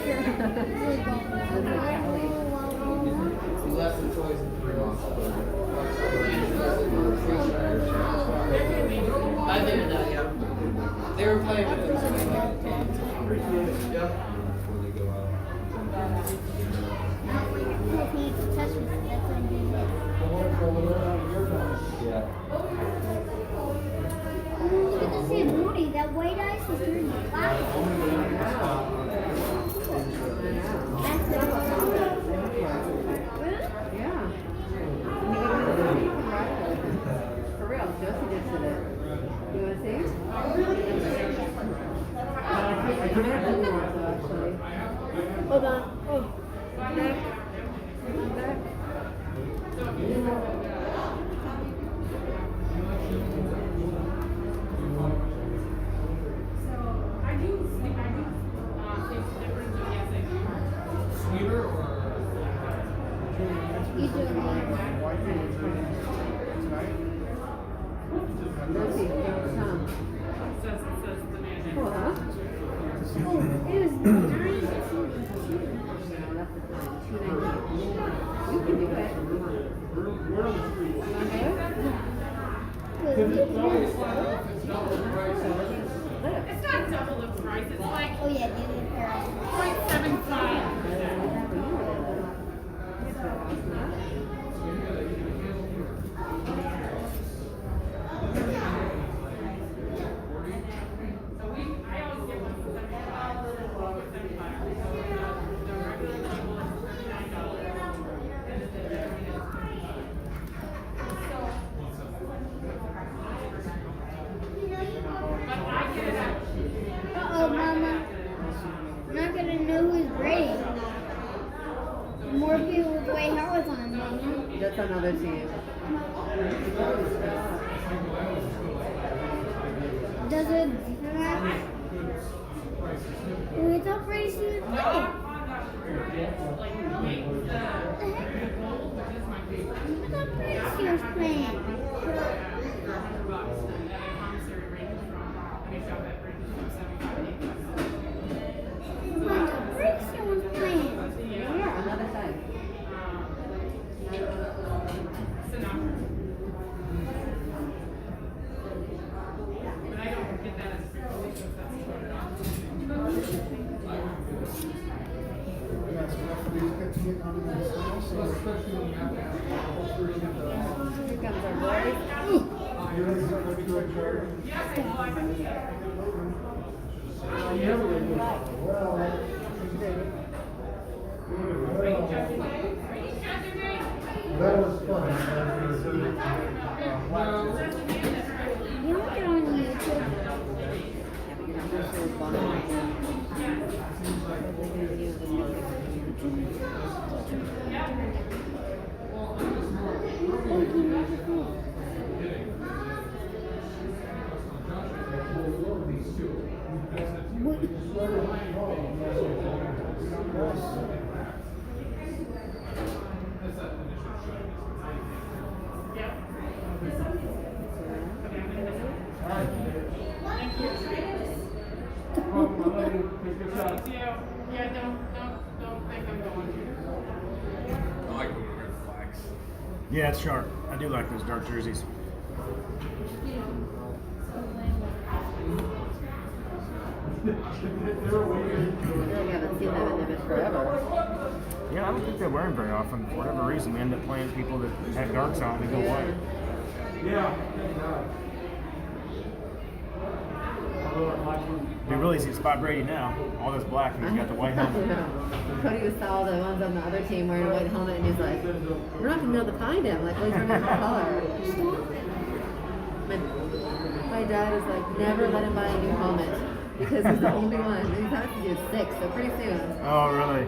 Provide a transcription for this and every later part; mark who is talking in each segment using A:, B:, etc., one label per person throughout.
A: He left the toys in 3 months. I didn't know, yeah. They were playing with it. Yeah.
B: That white ice is turning black.
C: Yeah. For real, Josie just did it. You want to see? I could have done that actually.
B: Hold on. Oh. Back.
C: Back.
A: Sweeter or?
C: Josie, come. Cool, huh?
B: It was nice.
C: You can do it. You want
D: It's not double the price. It's like
B: Oh yeah, give me a pair.
D: 0.75. I always get one for $75. The regular level is $39. But I get it at
B: Uh-oh, Mama. I'm not gonna know who's great. More people with white howls on, Mama.
C: That's another team.
B: Does it we thought Brady was playing. What the heck? I thought Brady was playing. I thought Brady was playing.
C: Yeah, another side.
D: But I don't get that as a free because that's
C: Here comes our boy.
E: That was fun.
B: You don't get on YouTube.
D: Yeah, don't think I'm going to.
A: I like when we wear the flags.
F: Yeah, it's sharp. I do like those dark jerseys.
C: I haven't seen them in image forever.
F: Yeah, I don't think they wear them very often. For whatever reason, we end up playing people that have darks on and go white. You really see Spot Brady now. All this black and he's got the white helmet.
C: Cody saw the ones on the other team wearing a white helmet and he's like, we're not going to be able to find him. Like, what's your color? My dad is like, never let him buy a new helmet because he's the only one. And he's had to do 6, so pretty soon.
F: Oh, really?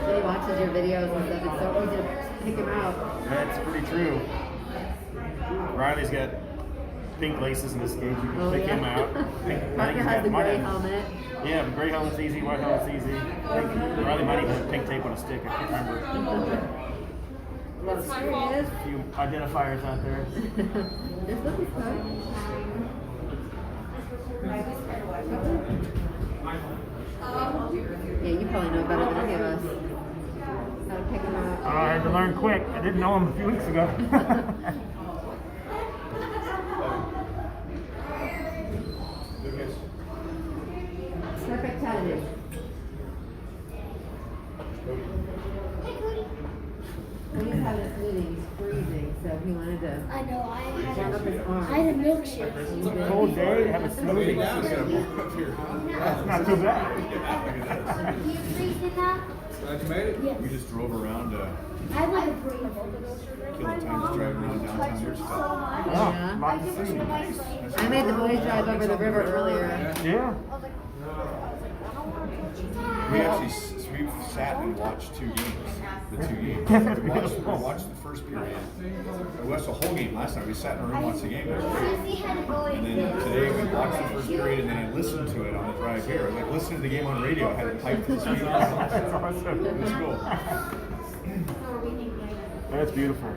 C: He watches your videos and stuff. It's so easy to pick him out.
F: That's pretty true. Riley's got pink laces in his skates. You can pick him out.
C: Parker has the gray helmet.
F: Yeah, the gray helmet's easy, white helmet's easy. I think Riley might even have pink tape on a stick. I can't remember.
C: Well, there he is.
F: A few identifiers out there.
C: This looking fun. Yeah, you probably know better than any of us. How to pick them out.
F: I had to learn quick. I didn't know him a few weeks ago.
C: Perfect timing. He's having a smoothie. He's freezing, so he wanted to
B: I know.
C: warm up his arm.
B: I had a milkshake.
F: It's a cold day. Have a smoothie. That's not too bad.
B: Do you freeze in that?
G: Glad you made it.
B: Yes.
G: We just drove around,
B: I like a breeze.
G: killed the time just driving around downtown here.
F: Oh,
C: Yeah.
F: lot to see.
C: I made the boys drive over the river earlier.
F: Yeah.
G: We actually we sat and watched two games. The two games. We watched the first period. We watched the whole game last night. We sat in a room and watched the game. It was great. And then today we watched the first period and then I listened to it on the drive here. Like listening to the game on radio, I had it piped to the speaker.
F: That's awesome.
G: It was cool.
F: That's beautiful.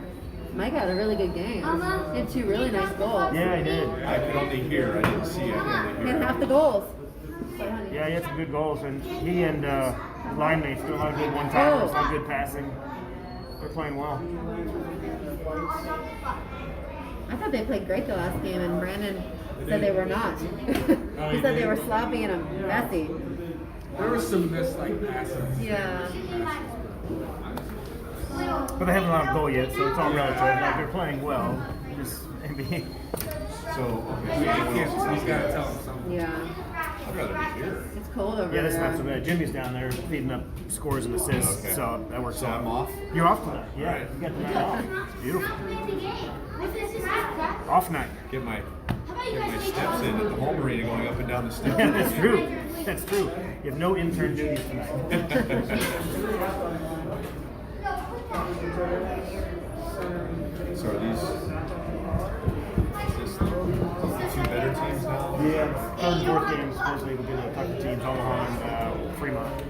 C: Mike had a really good game. He had 2 really nice goals.
F: Yeah, he did.
G: I could only hear. I didn't see. I could only
C: He had
G: hear.
C: half the goals.
F: Yeah, he had some good goals, and he and his line mates do a lot of good one-timers, a lot of good passing. They're playing well.
C: I thought they played great the last game, and Brandon said they were not. He said they were sloppy and messy.
A: There was some missed passes.
C: Yeah.
F: But they haven't allowed a goal yet, so it's all relative. Like, they're playing well. Just maybe.
G: So, okay.
A: He's got to tell him something.
C: Yeah.
G: I'd rather be here.
C: It's cold over
F: Yeah, that's
C: there.
F: not so bad. Jimmy's down there feeding up scores and assists,
G: Okay.
F: so that works
G: So
F: out.
G: I'm off?
F: You're off tonight. Yeah,
G: Right.
F: you got tonight off. It's beautiful. Off night.
G: Get my steps in at the home arena going up and down the steps.
F: Yeah, that's true. That's true. You have no intern duties tonight.
G: So are these is this the 2 better teams now?
F: Yeah, third and fourth games supposedly will be the tougher teams, Omaha and Fremont.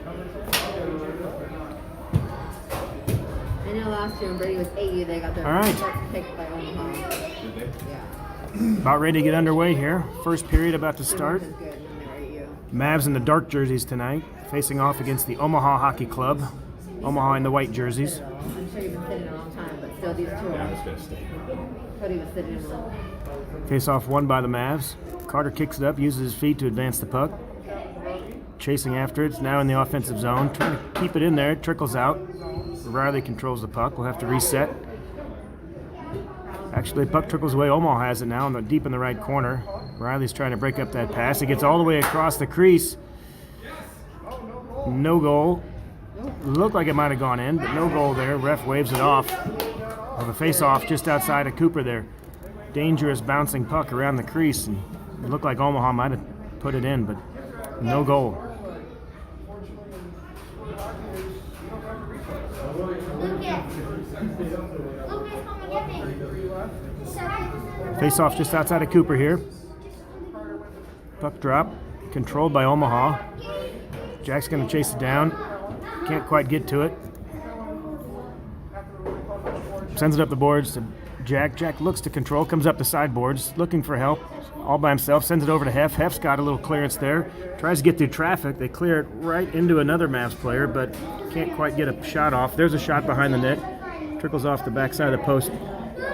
C: I know last year when Brady was 80, they got their
F: All right.
C: butts kicked by Omaha.
G: Did they?
C: Yeah.
F: About ready to get underway here. First period about to start.
C: It was good when they were at you.
F: Mavs in the dark jerseys tonight, facing off against the Omaha Hockey Club. Omaha in the white jerseys.
C: I'm sure you've been sitting a long time, but still these 2
G: Yeah, I'm
C: are.
G: just gonna stay.
C: Cody was sitting in one.
F: Face off won by the Mavs. Carter kicks it up, uses his feet to advance the puck. Chasing after it. It's now in the offensive zone. Trying to keep it in there. It trickles out. Riley controls the puck. We'll have to reset. Actually, the puck trickles away. Omaha has it now, deep in the right corner. Riley's trying to break up that pass. It gets all the way across the crease. No goal. Looked like it might have gone in, but no goal there. Ref waves it off. Of a face-off just outside of Cooper there. Dangerous bouncing puck around the crease, and it looked like Omaha might have put it in, but no goal. Face-off just outside of Cooper here. Puck drop, controlled by Omaha. Jack's going to chase it down. Can't quite get to it. Sends it up the boards to Jack. Jack looks to control, comes up the sideboards, looking for help. All by himself, sends it over to Hef. Hef's got a little clearance there. Tries to get through traffic. They clear it right into another Mavs player, but can't quite get a shot off. There's a shot behind the net. Trickles off the backside of the post,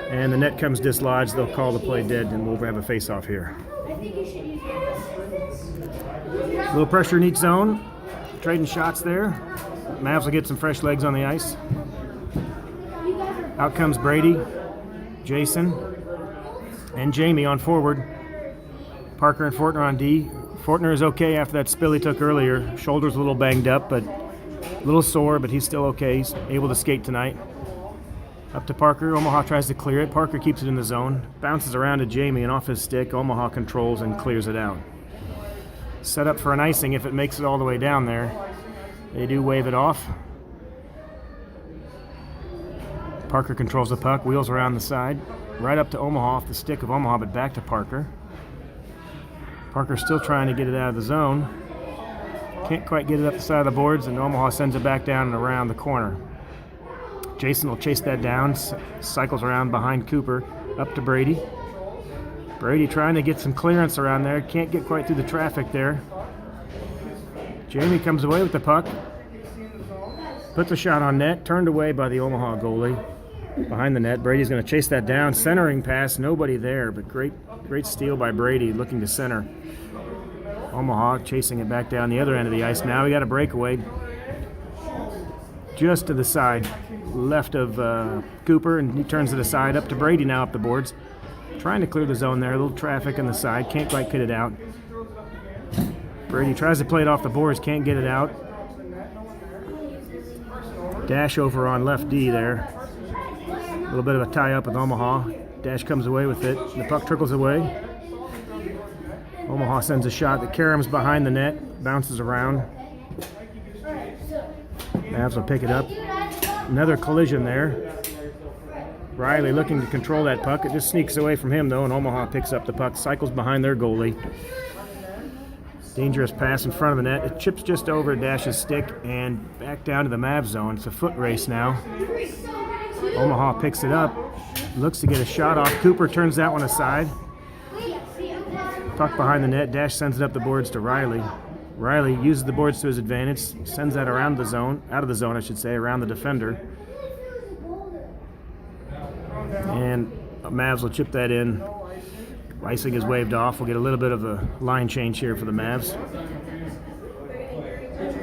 F: and the net comes dislodged. They'll call the play dead, and we'll have a face-off here. A little pressure in each zone. Trading shots there. Mavs will get some fresh legs on the ice. Out comes Brady, Jason, and Jamie on forward. Parker and Fortner on D. Fortner is okay after that spill he took earlier. Shoulder's a little banged up, but a little sore, but he's still okay. He's able to skate tonight. Up to Parker. Omaha tries to clear it. Parker keeps it in the zone. Bounces around to Jamie, and off his stick, Omaha controls and clears it out. Set up for an icing if it makes it all the way down there. They do wave it off. Parker controls the puck, wheels around the side. Right up to Omaha, off the stick of Omaha, but back to Parker. Parker's still trying to get it out of the zone. Can't quite get it up the side of the boards, and Omaha sends it back down and around the corner. Jason will chase that down, cycles around behind Cooper, up to Brady. Brady trying to get some clearance around there. Can't get quite through the traffic there. Jamie comes away with the puck. Puts a shot on net. Turned away by the Omaha goalie. Behind the net. Brady's going to chase that down. Centering pass. Nobody there, but great steal by Brady looking to center. Omaha chasing it back down the other end of the ice. Now we got a breakaway. Just to the side. Left of Cooper, and he turns to the side. Up to Brady now up the boards. Trying to clear the zone there. A little traffic on the side. Can't quite get it out. Brady tries to play it off the boards. Can't get it out. Dash over on left D there. A little bit of a tie-up with Omaha. Dash comes away with it. The puck trickles away. Omaha sends a shot that caroms behind the net. Bounces around. Mavs will pick it up. Another collision there. Riley looking to control that puck. It just sneaks away from him, though, and Omaha picks up the puck, cycles behind their goalie. Dangerous pass in front of the net. It chips just over Dash's stick and back down to the Mavs zone. It's a foot race now. Omaha picks it up. Looks to get a shot off. Cooper turns that one aside. Puck behind the net. Dash sends it up the boards to Riley. Riley uses the boards to his advantage. Sends that around the zone. Out of the zone, I should say. Around the defender. And Mavs will chip that in. Icing is waved off. We'll get a little bit of a line change here for the Mavs.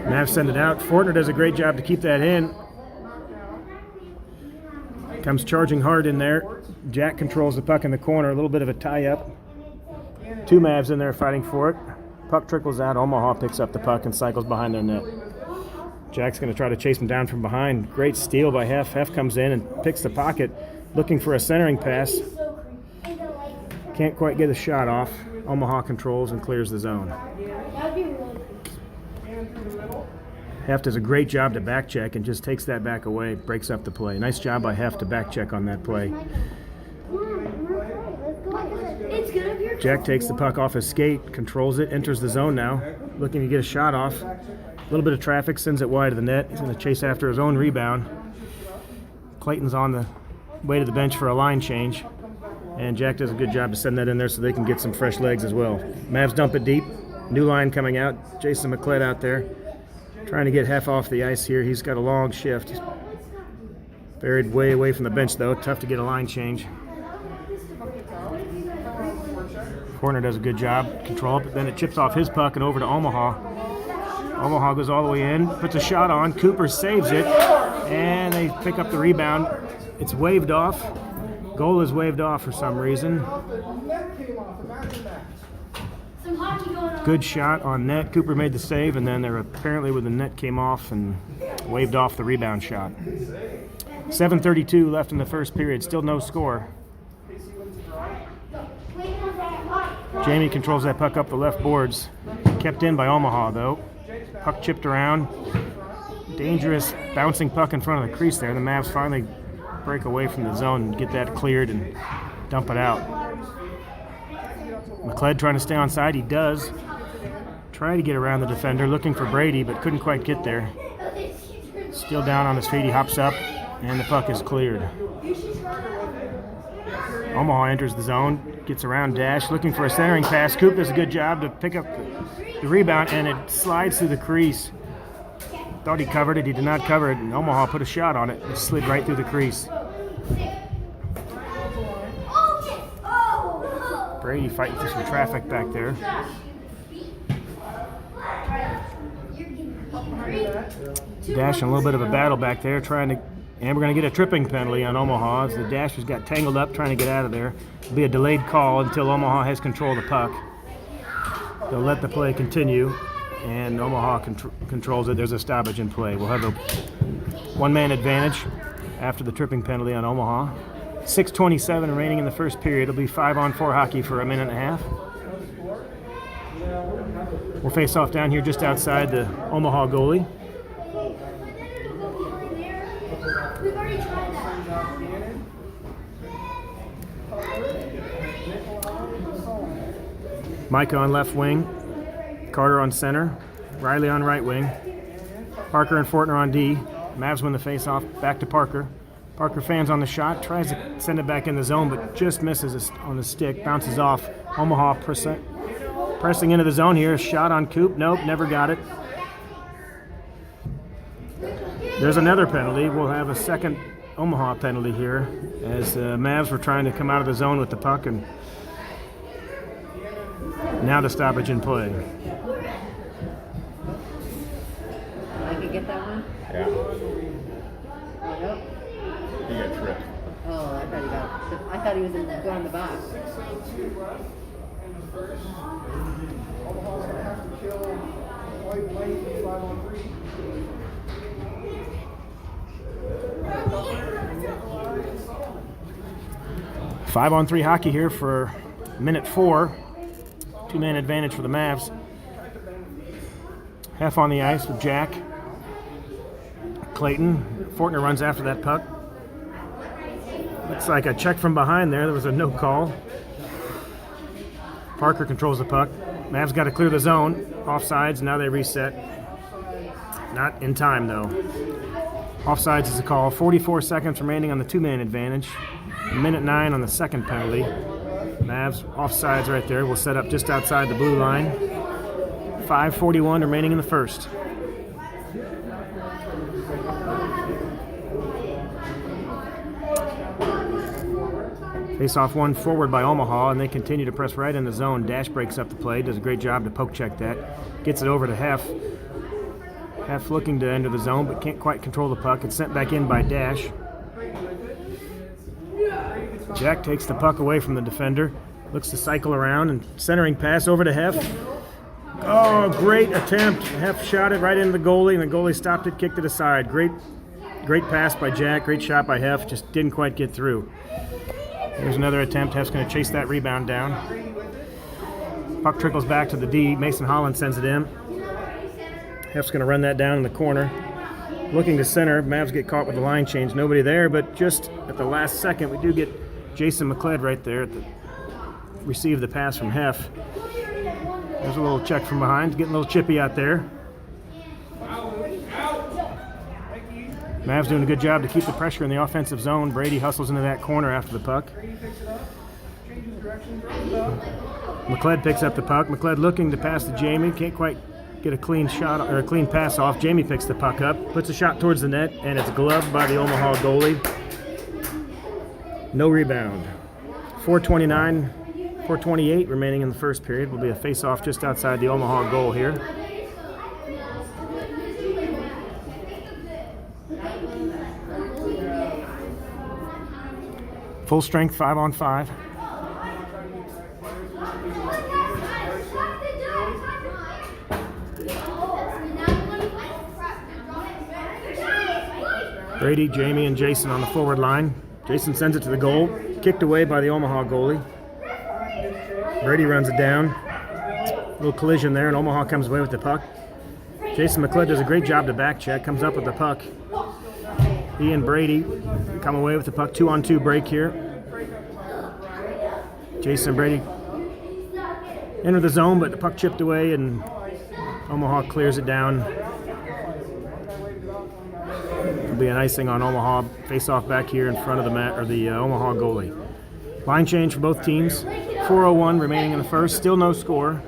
F: Mavs send it out. Fortner does a great job to keep that in. Comes charging hard in there. Jack controls the puck in the corner. A little bit of a tie-up. Two Mavs in there fighting for it. Puck trickles out. Omaha picks up the puck and cycles behind their net. Jack's going to try to chase him down from behind. Great steal by Heff. Heff comes in and picks the pocket. Looking for a centering pass. Can't quite get a shot off. Omaha controls and clears the zone. Heff does a great job to back check and just takes that back away, breaks up the play. Nice job by Heff to back check on that play. Jack takes the puck off his skate, controls it, enters the zone now, looking to get a shot off. A little bit of traffic, sends it wide of the net. He's going to chase after his own rebound. Clayton's on the way to the bench for a line change. And Jack does a good job to send that in there so they can get some fresh legs as well. Mavs dump it deep. New line coming out. Jason McCled out there. Trying to get Heff off the ice here. He's got a long shift. He's buried way away from the bench, though. Tough to get a line change. Corner does a good job. Control it, but then it chips off his puck and over to Omaha. Omaha goes all the way in. Puts a shot on. Cooper saves it. And they pick up the rebound. It's waved off. Goal is waved off for some reason. Good shot on net. Cooper made the save, and then there apparently when the net came off and waved off the rebound shot. 7:32 left in the first period. Still no score. Jamie controls that puck up the left boards. Kept in by Omaha, though. Puck chipped around. Dangerous bouncing puck in front of the crease there. The Mavs finally break away from the zone and get that cleared and dump it out. McCled trying to stay on side. He does. Try to get around the defender, looking for Brady, but couldn't quite get there. Still down on his feet. He hops up, and the puck is cleared. Omaha enters the zone, gets around Dash, looking for a centering pass. Coop does a good job to pick up the rebound, and it slides through the crease. Thought he covered it. He did not cover it, and Omaha put a shot on it. It slid right through the crease. Brady fighting through some traffic back there. Dash in a little bit of a battle back there, and we're going to get a tripping penalty on Omaha as the Dashers got tangled up trying to get out of there. It'll be a delayed call until Omaha has control of the puck. They'll let the play continue, and Omaha controls it. There's a stoppage in play. We'll have a one-man advantage after the tripping penalty on Omaha. 6:27 remaining in the first period. It'll be 5-on-4 hockey for a minute and a half. We'll face off down here just outside the Omaha goalie. Micah on left wing, Carter on center, Riley on right wing, Parker and Fortner on D. Mavs win the face-off, back to Parker. Parker fans on the shot, tries to send it back in the zone, but just misses on the stick, bounces off. Omaha pressing into the zone here. Shot on Coop. Nope, never got it. There's another penalty. We'll have a second Omaha penalty here as the Mavs were trying to come out of the zone with the puck, and now the stoppage in play.
C: I could get that one.
G: Yeah.
C: Oh, nope.
G: He got tripped.
C: Oh, I thought he was going in the box.
E: Omaha's gonna have to kill White Lane 5-on-3.
F: 5-on-3 hockey here for minute 4. 2-man advantage for the Mavs. Half on the ice with Jack. Clayton. Fortner runs after that puck. Looks like a check from behind there. There was a no call. Parker controls the puck. Mavs got to clear the zone. Offsides. Now they reset. Not in time, though. Offsides is a call. 44 seconds remaining on the 2-man advantage. Minute 9 on the second penalty. Mavs offsides right there. We'll set up just outside the blue line. 5:41 remaining in the first. Face-off one forward by Omaha, and they continue to press right in the zone. Dash breaks up the play, does a great job to poke check that. Gets it over to Heff. Heff looking to enter the zone, but can't quite control the puck. It's sent back in by Dash. Jack takes the puck away from the defender. Looks to cycle around, and centering pass over to Heff. Oh, great attempt. Heff shot it right into the goalie, and the goalie stopped it, kicked it aside. Great pass by Jack, great shot by Heff, just didn't quite get through. Here's another attempt. Heff's going to chase that rebound down. Puck trickles back to the D. Mason Holland sends it in. Heff's going to run that down in the corner. Looking to center. Mavs get caught with the line change. Nobody there, but just at the last second, we do get Jason McLeod right there receive the pass from Heff. There's a little check from behind. Getting a little chippy out there. Mavs doing a good job to keep the pressure in the offensive zone. Brady hustles into that corner after the puck. McLeod picks up the puck. McLeod looking to pass to Jamie. Can't quite get a clean shot or a clean pass off. Jamie picks the puck up, puts a shot towards the net, and it's gloved by the Omaha goalie. No rebound. 4:28 remaining in the first period. Will be a face-off just outside the Omaha goal here. Full strength 5-on-5. Brady, Jamie, and Jason on the forward line. Jason sends it to the goal. Kicked away by the Omaha goalie. Brady runs it down. A little collision there, and Omaha comes away with the puck. Jason McLeod does a great job to back check. Comes up with the puck. He and Brady come away with the puck. 2-on-2 break here. Jason and Brady enter the zone, but the puck chipped away, and Omaha clears it down. It'll be an icing on Omaha. Face-off back here in front of the Omaha goalie. Line change for both teams. 4:01 remaining in the first. Still no score.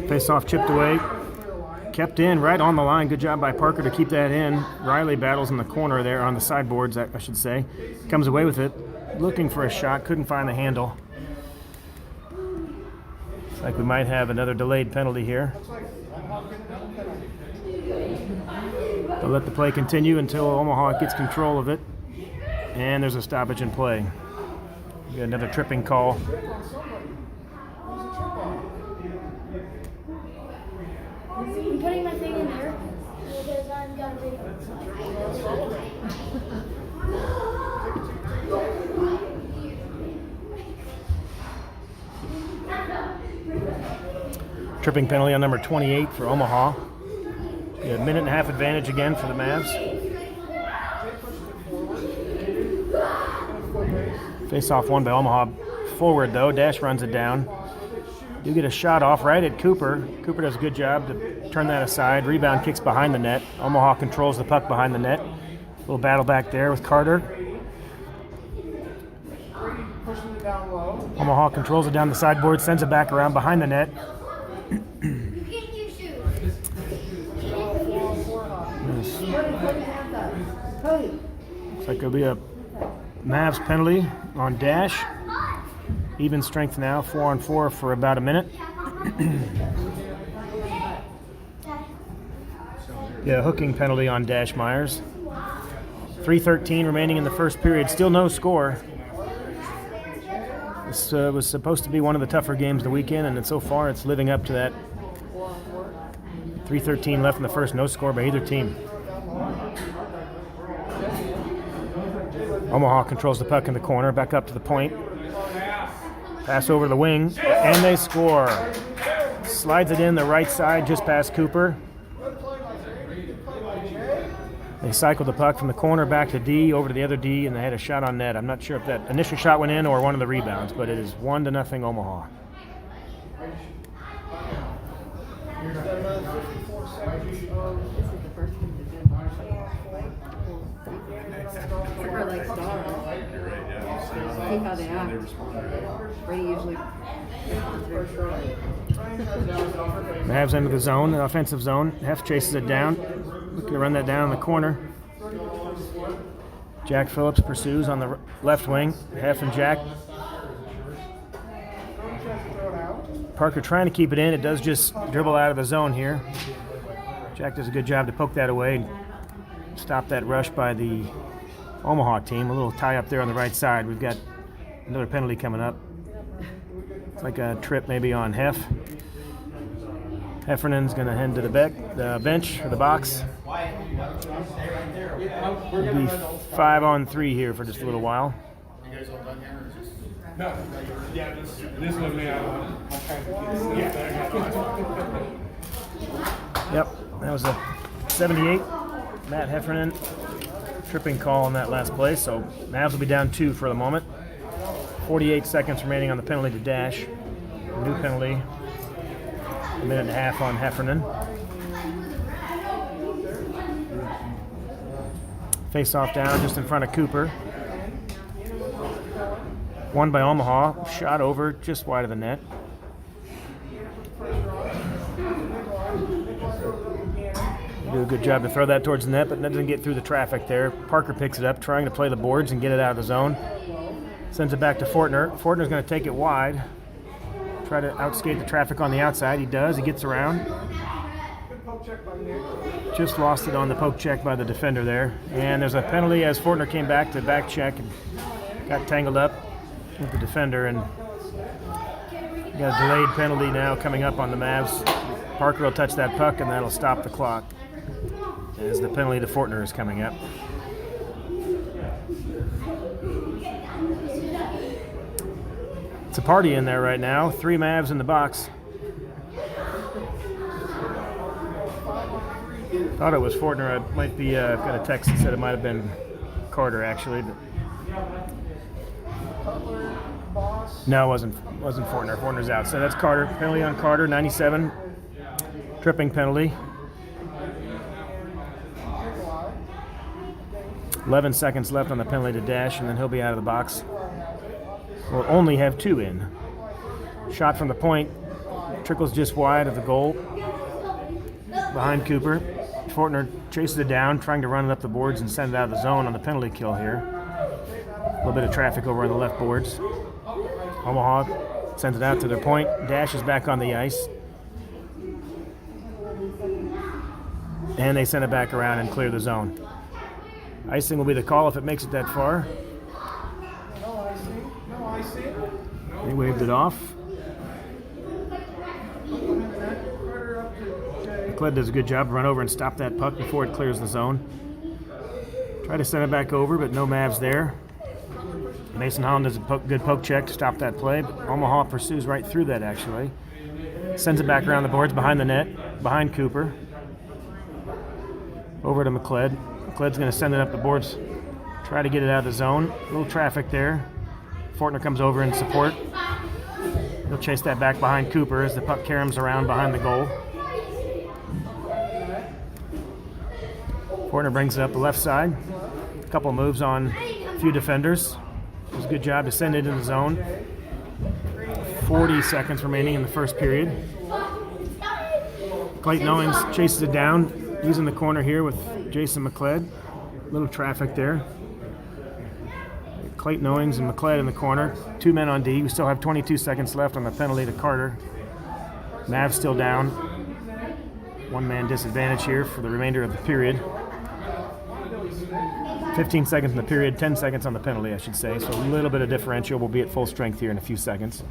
F: Face-off chipped away. Kept in right on the line. Good job by Parker to keep that in. Riley battles in the corner there, on the sideboards, I should say. Comes away with it. Looking for a shot. Couldn't find the handle. Looks like we might have another delayed penalty here. They'll let the play continue until Omaha gets control of it. And there's a stoppage in play. We got another tripping call.
B: I'm putting my thing in there because I'm gonna be.
F: Tripping penalty on number 28 for Omaha. We have a minute and a half advantage again for the Mavs. Face-off won by Omaha forward, though. Dash runs it down. Do get a shot off right at Cooper. Cooper does a good job to turn that aside. Rebound kicks behind the net. Omaha controls the puck behind the net. Little battle back there with Carter.
E: Pushing it down low.
F: Omaha controls it down the sideboard, sends it back around behind the net.
B: You can't use shoes.
F: Looks like it'll be a Mavs penalty on Dash. Even strength now, 4-on-4 for about a minute. Yeah, hooking penalty on Dash Myers. 3:13 remaining in the first period. Still no score. This was supposed to be one of the tougher games of the weekend, and so far it's living up to that. 3:13 left in the first, no score by either team. Omaha controls the puck in the corner, back up to the point. Pass over to the wing, and they score. Slides it in the right side, just past Cooper. They cycled the puck from the corner back to D, over to the other D, and they had a shot on net. I'm not sure if that initial shot went in or one of the rebounds, but it is 1-0 Omaha.
C: This is the first one to do. We're like stars.
G: You're right, yeah.
C: See how they act. Brady usually responds very shortly.
F: Mavs into the zone, the offensive zone. Hef chases it down. Looking to run that down in the corner. Jack Phillips pursues on the left wing. Hef and Jack. Parker trying to keep it in. It does just dribble out of the zone here. Jack does a good job to poke that away and stop that rush by the Omaha team. A little tie up there on the right side. We've got another penalty coming up. It's like a trip maybe on Hef. Heffernan's going to head to the bench or the box. It'll be 5-on-3 here for just a little while.
E: You guys all done here? Or just... No. Yeah, this was me. I'm trying to get
F: Yep, that was a 78. Matt Heffernan tripping call on that last play, so Mavs will be down 2 for the moment. 48 seconds remaining on the penalty to Dash. A new penalty. A minute and a half on Heffernan. Face off down just in front of Cooper. One by Omaha. Shot over just wide of the net. Do a good job to throw that towards the net, but that doesn't get through the traffic there. Parker picks it up, trying to play the boards and get it out of the zone. Sends it back to Fortner. Fortner's going to take it wide. Try to outskate the traffic on the outside. He does. He gets around. Just lost it on the poke check by the defender there. And there's a penalty as Fortner came back to back check and got tangled up with the defender. And got a delayed penalty now coming up on the Mavs. Parker will touch that puck and that'll stop the clock as the penalty to Fortner is coming up. It's a party in there right now. 3 Mavs in the box. Thought it was Fortner. I might be got a text that said it might have been Carter actually, but no, it wasn't Fortner. Fortner's out. So that's Carter. Penalty on Carter, 97. Tripping penalty. 11 seconds left on the penalty to Dash, and then he'll be out of the box. We'll only have 2 in. Shot from the point. Trickles just wide of the goal. Behind Cooper. Fortner chases it down, trying to run it up the boards and send it out of the zone on the penalty kill here. A little bit of traffic over on the left boards. Omaha sends it out to their point. Dash is back on the ice. And they send it back around and clear the zone. Icing will be the call if it makes it that far. They waved it off. McLeod does a good job to run over and stop that puck before it clears the zone. Try to send it back over, but no Mavs there. Mason Holland does a good poke check to stop that play, but Omaha pursues right through that actually. Sends it back around the boards behind the net, behind Cooper. Over to McLeod. McLeod's going to send it up the boards, try to get it out of the zone. A little traffic there. Fortner comes over in support. He'll chase that back behind Cooper as the puck caroms around behind the goal. Fortner brings it up the left side. A couple moves on a few defenders. Does a good job to send it in the zone. 40 seconds remaining in the first period. Clayton Owens chases it down, using the corner here with Jason McLeod. Little traffic there. Clayton Owens and McLeod in the corner. 2 men on D. We still have 22 seconds left on the penalty to Carter. Mavs still down. 1 man disadvantage here for the remainder of the period. 15 seconds in the period, 10 seconds on the penalty, I should say. So a little bit of differential. We'll be at full strength here in a few seconds.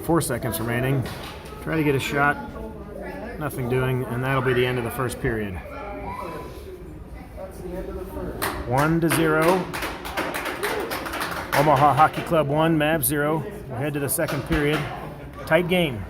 F: 4 seconds remaining. Try to get a shot. Nothing doing, and that'll be the end of the first period. 1-0. Omaha Hockey Club 1, Mavs 0. We'll head to the second period. Tight game.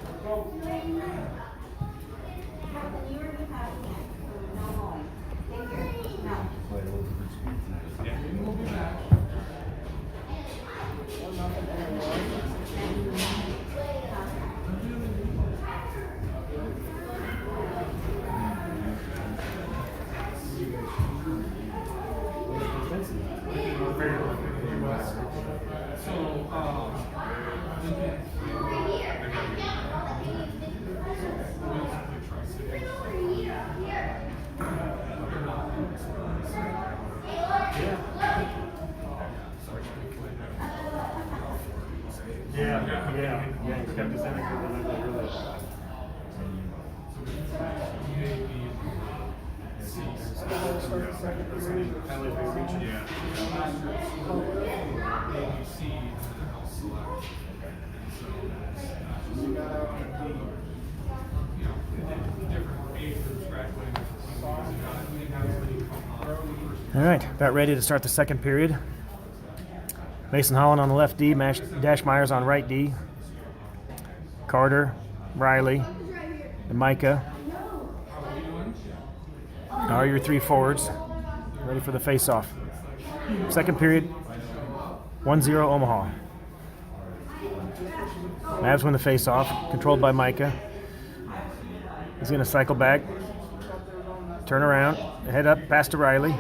F: All right, about ready to start the second period. Mason Holland on the left D, Dash Myers on right D. Carter, Riley, and Micah are your 3 forwards. Ready for the face-off. Second period, 1-0 Omaha. Mavs win the face-off, controlled by Micah. He's going to cycle back, turn around, head up, pass to Riley.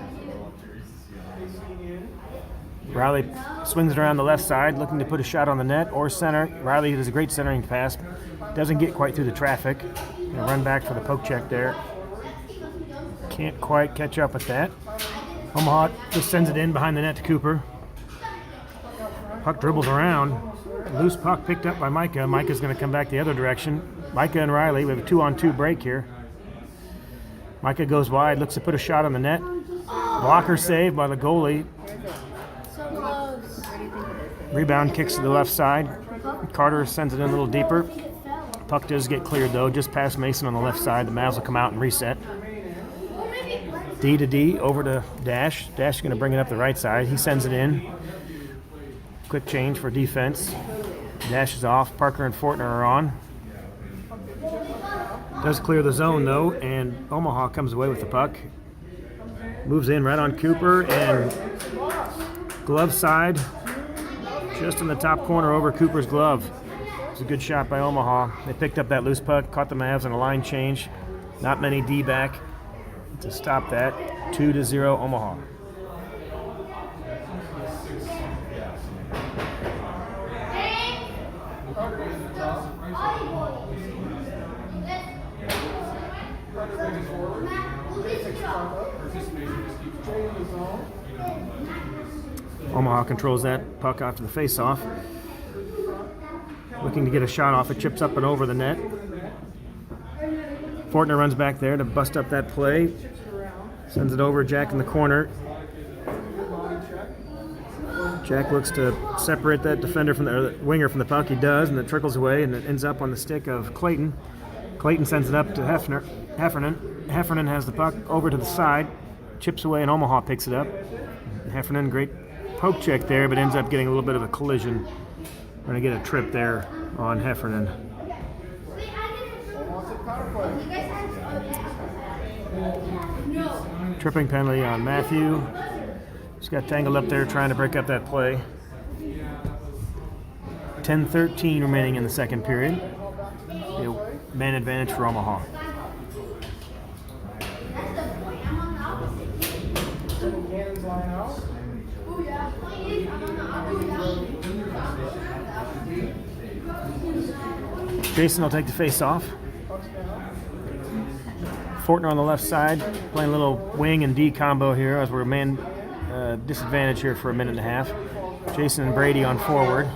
F: Riley swings it around the left side, looking to put a shot on the net or center. Riley does a great centering pass. Doesn't get quite through the traffic. Gonna run back for the poke check there. Can't quite catch up with that. Omaha just sends it in behind the net to Cooper. Puck dribbles around. Loose puck picked up by Micah. Micah's going to come back the other direction. Micah and Riley, we have a 2-on-2 break here. Micah goes wide, looks to put a shot on the net. Blocker save by the goalie. Rebound kicks to the left side. Carter sends it in a little deeper. Puck does get cleared though, just past Mason on the left side. The Mavs will come out and reset. D to D, over to Dash. Dash is going to bring it up the right side. He sends it in. Quick change for defense. Dash is off. Parker and Fortner are on. Does clear the zone though, and Omaha comes away with the puck. Moves in right on Cooper, and glove side, just in the top corner over Cooper's glove. It's a good shot by Omaha. They picked up that loose puck, caught the Mavs in a line change. Not many D back to stop that. 2-0 Omaha. Omaha controls that puck after the face-off. Looking to get a shot off. It chips up and over the net. Fortner runs back there to bust up that play. Sends it over. Jack in the corner. Jack looks to separate that defender from the winger from the puck. He does, and it trickles away, and it ends up on the stick of Clayton. Clayton sends it up to Heffernan. Heffernan has the puck over to the side. Chips away, and Omaha picks it up. Heffernan, great poke check there, but ends up getting a little bit of a collision. Going to get a trip there on Heffernan. Tripping penalty on Matthew. Just got tangled up there trying to break up that play. 10:13 remaining in the second period. Man advantage for Omaha. Jason will take the face off. Fortner on the left side, playing a little wing and D combo here as we're man disadvantage here for a minute and a half. Jason and Brady on forward.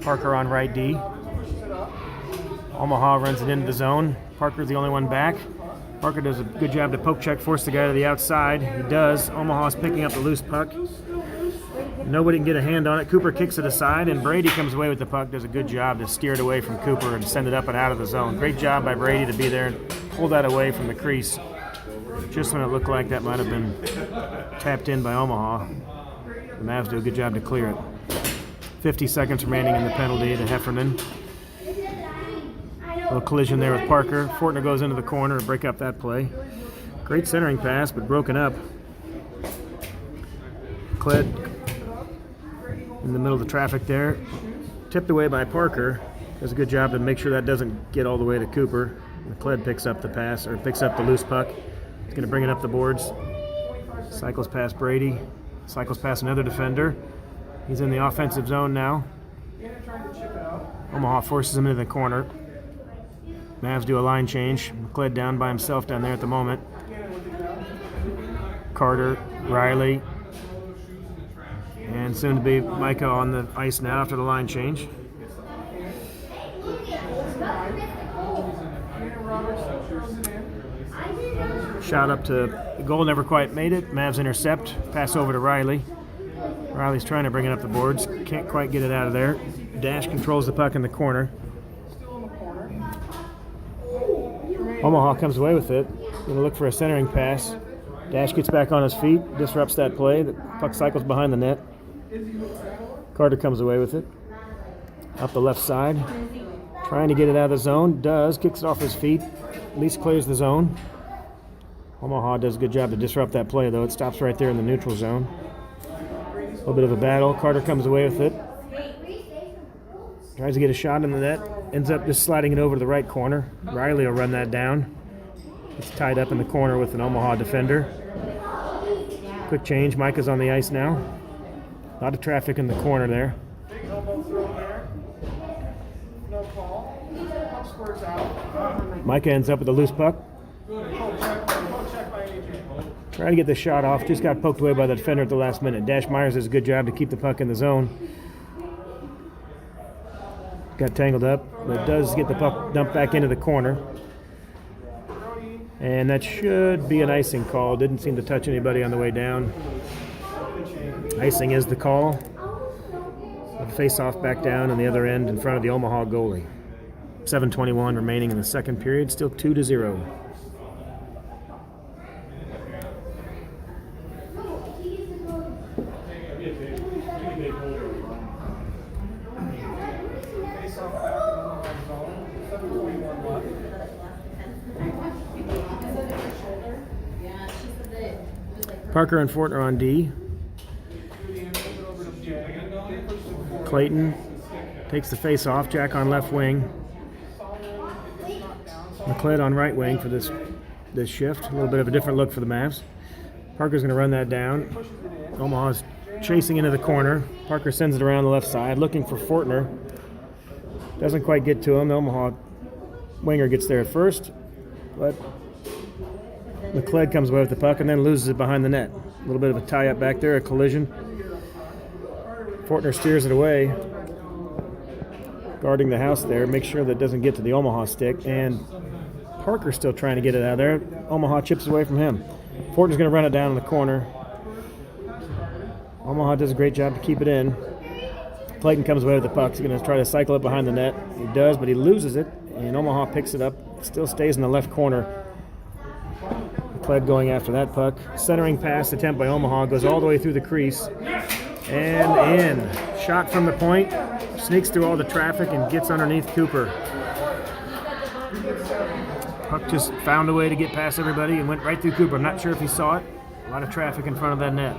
F: Parker on right D. Omaha runs it into the zone. Parker's the only one back. Parker does a good job to poke check, force the guy to the outside. He does. Omaha's picking up the loose puck. Nobody can get a hand on it. Cooper kicks it aside, and Brady comes away with the puck. Does a good job to steer it away from Cooper and send it up and out of the zone. Great job by Brady to be there and pull that away from the crease. Just when it looked like that might have been tapped in by Omaha. The Mavs do a good job to clear it. 50 seconds remaining in the penalty to Heffernan. A little collision there with Parker. Fortner goes into the corner to break up that play. Great centering pass, but broken up. Kled in the middle of the traffic there. Tipped away by Parker. Does a good job to make sure that doesn't get all the way to Cooper. Kled picks up the pass, or picks up the loose puck. He's going to bring it up the boards. Cycles past Brady. Cycles past another defender. He's in the offensive zone now. Omaha forces him into the corner. Mavs do a line change. Kled down by himself down there at the moment. Carter, Riley, and soon to be Micah on the ice now after the line change. Shot up to the goal, never quite made it. Mavs intercept, pass over to Riley. Riley's trying to bring it up the boards, can't quite get it out of there. Dash controls the puck in the corner. Omaha comes away with it. Going to look for a centering pass. Dash gets back on his feet, disrupts that play. The puck cycles behind the net. Carter comes away with it. Up the left side. Trying to get it out of the zone. Does. Kicks it off his feet. At least clears the zone. Omaha does a good job to disrupt that play, though. It stops right there in the neutral zone. A little bit of a battle. Carter comes away with it. Tries to get a shot in the net. Ends up just sliding it over to the right corner. Riley will run that down. It's tied up in the corner with an Omaha defender. Quick change. Micah's on the ice now. A lot of traffic in the corner there. Micah ends up with a loose puck. Trying to get the shot off. Just got poked away by the defender at the last minute. Dash Myers does a good job to keep the puck in the zone. Got tangled up, but does get the puck dumped back into the corner. And that should be an icing call. Didn't seem to touch anybody on the way down. Icing is the call. Face-off back down on the other end in front of the Omaha goalie. 7:21 remaining in the second period, still 2-0. Parker and Fortner on D. Clayton takes the face off. Jack on left wing. McLeod on right wing for this shift. A little bit of a different look for the Mavs. Parker's going to run that down. Omaha's chasing into the corner. Parker sends it around the left side, looking for Fortner. Doesn't quite get to him. The Omaha winger gets there at first, but McLeod comes away with the puck and then loses it behind the net. A little bit of a tie-up back there, a collision. Fortner steers it away, guarding the house there, make sure that it doesn't get to the Omaha stick, and Parker's still trying to get it out of there. Omaha chips away from him. Fortner's going to run it down in the corner. Omaha does a great job to keep it in. Clayton comes away with the puck. He's going to try to cycle it behind the net. He does, but he loses it, and Omaha picks it up. It still stays in the left corner. Kled going after that puck. Centering pass attempt by Omaha goes all the way through the crease and in. Shot from the point, sneaks through all the traffic and gets underneath Cooper. Puck just found a way to get past everybody and went right through Cooper. I'm not sure if he saw it. A lot of traffic in front of that net.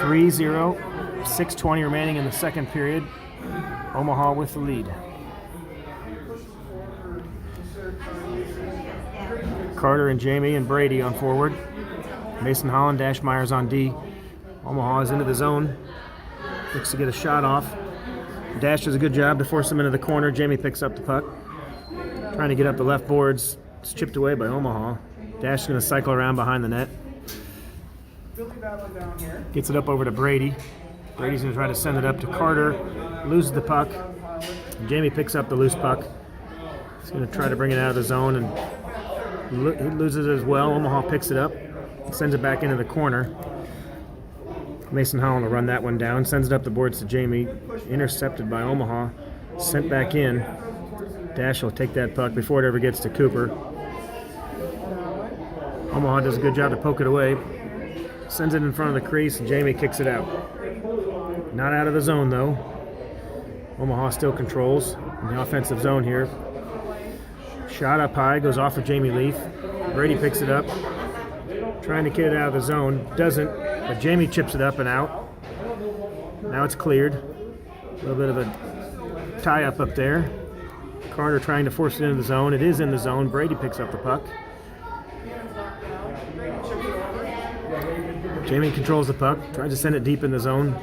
F: Three zero, 6:20 remaining in the second period. Omaha with the lead. Carter and Jamie and Brady on forward. Mason Holland, Dash Myers on D. Omaha is into the zone. Looks to get a shot off. Dash does a good job to force him into the corner. Jamie picks up the puck. Trying to get up the left boards. It's chipped away by Omaha. Dash is going to cycle around behind the net. Gets it up over to Brady. Brady's going to try to send it up to Carter. Loses the puck. Jamie picks up the loose puck. He's going to try to bring it out of the zone, and he loses it as well. Omaha picks it up. Sends it back into the corner. Mason Holland will run that one down. Sends it up the boards to Jamie. Intercepted by Omaha. Sent back in. Dash will take that puck before it ever gets to Cooper. Omaha does a good job to poke it away. Sends it in front of the crease, and Jamie kicks it out. Not out of the zone, though. Omaha still controls in the offensive zone here. Shot up high, goes off of Jamie Leaf. Brady picks it up. Trying to get it out of the zone. Doesn't, but Jamie chips it up and out. Now it's cleared. A little bit of a tie-up up there. Carter trying to force it into the zone. It is in the zone. Brady picks up the puck. Jamie controls the puck. Tries to send it deep in the zone.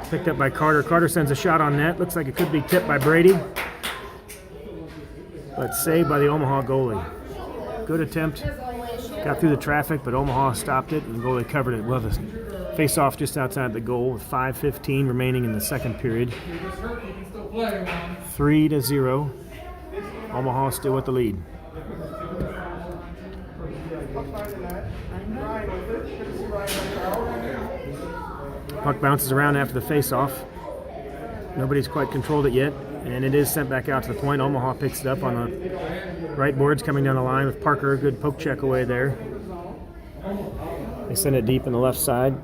F: Picked up by Carter. Carter sends a shot on net. Looks like it could be tipped by Brady. But saved by the Omaha goalie. Good attempt. Got through the traffic, but Omaha stopped it, and the goalie covered it. Well, the face-off just outside the goal with 5:15 remaining in the second period. 3-0. Omaha still with the lead. Puck bounces around after the face-off. Nobody's quite controlled it yet, and it is sent back out to the point. Omaha picks it up on the right boards coming down the line with Parker. A good poke check away there. They send it deep in the left side.